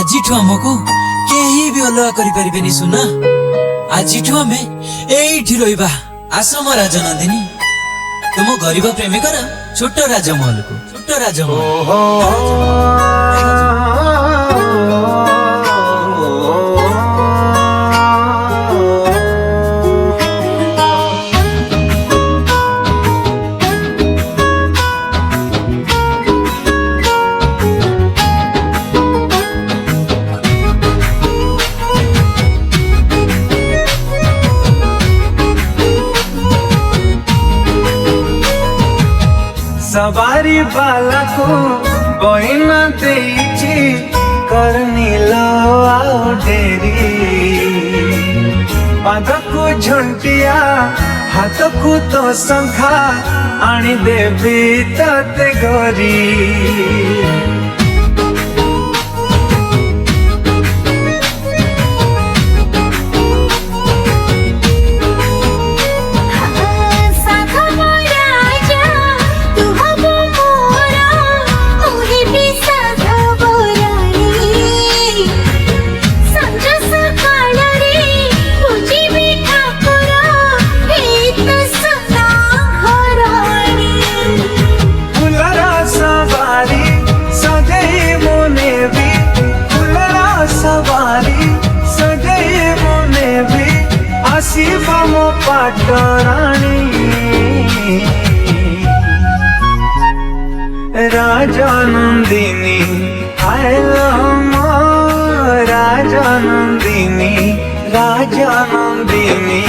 आजिठु हमको केही भी अलग करि परिबेनी सुना। आजिठु हमें एइठी रहिबा। आस म राजनंदिनी तुम गरीब प्रेमिकर छोट राजमहल को छोट राजमहल। सवारी बाला को बहिना देइछि करनी लो आओ डेरी पाद को झंटिया हाथ को तो शंखा आनी देवी तते गरी। पाटरानी राजनंदिनी राजनंदिनी राजनंदिनी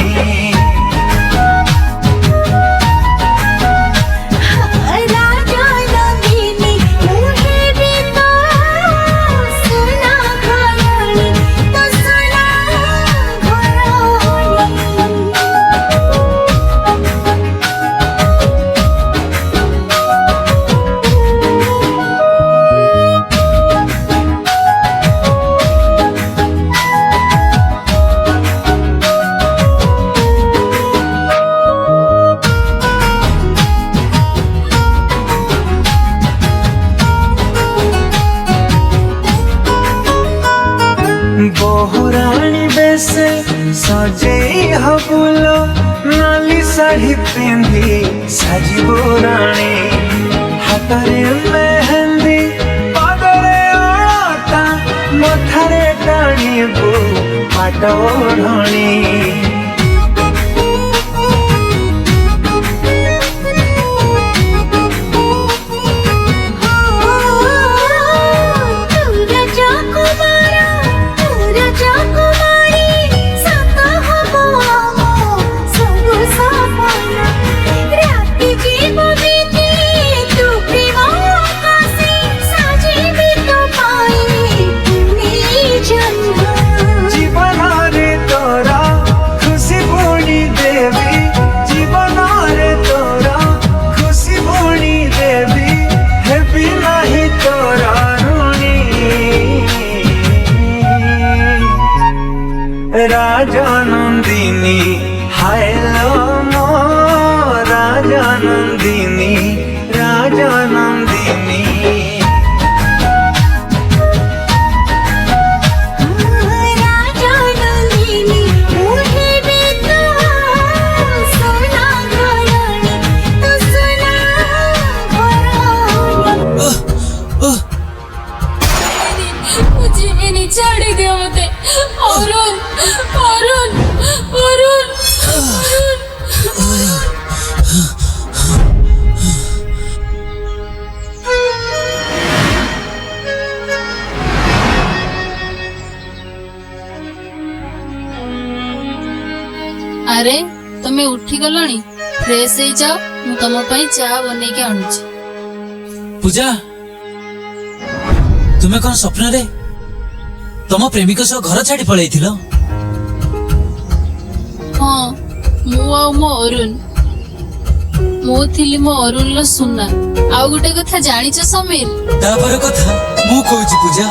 बहुरानी बेसे सजेई हबुलो नाली साड़ी पिंधी सजीबो रानी हाथरे मेहंदी पादरे ओळता मथारे टाणीबो पाट ओढ़णी। राजनंदिनी हायलो मो राजनंदिनी राजनंदिनी राजनंदिनी मुझे भी तो सोना घरानी तो सोना घरानी। मुझे भी नहीं छाड़ी दे मते अरुण अरुण अरुण अरे तमे उठी गलणी फ्रेश हे जाओ मु तम पई चाह बनै के आणुची। पूजा तुम्हें कौन स्वप्न रे तम प्रेमिक सह घर छाड़ी पळैथिलो? हाँ मु आ मो अरुण मो थिली मो अरुण लो सुना। आउ गोटे कथा जानिଛ समीर? तापर कथा मु कहूची पूजा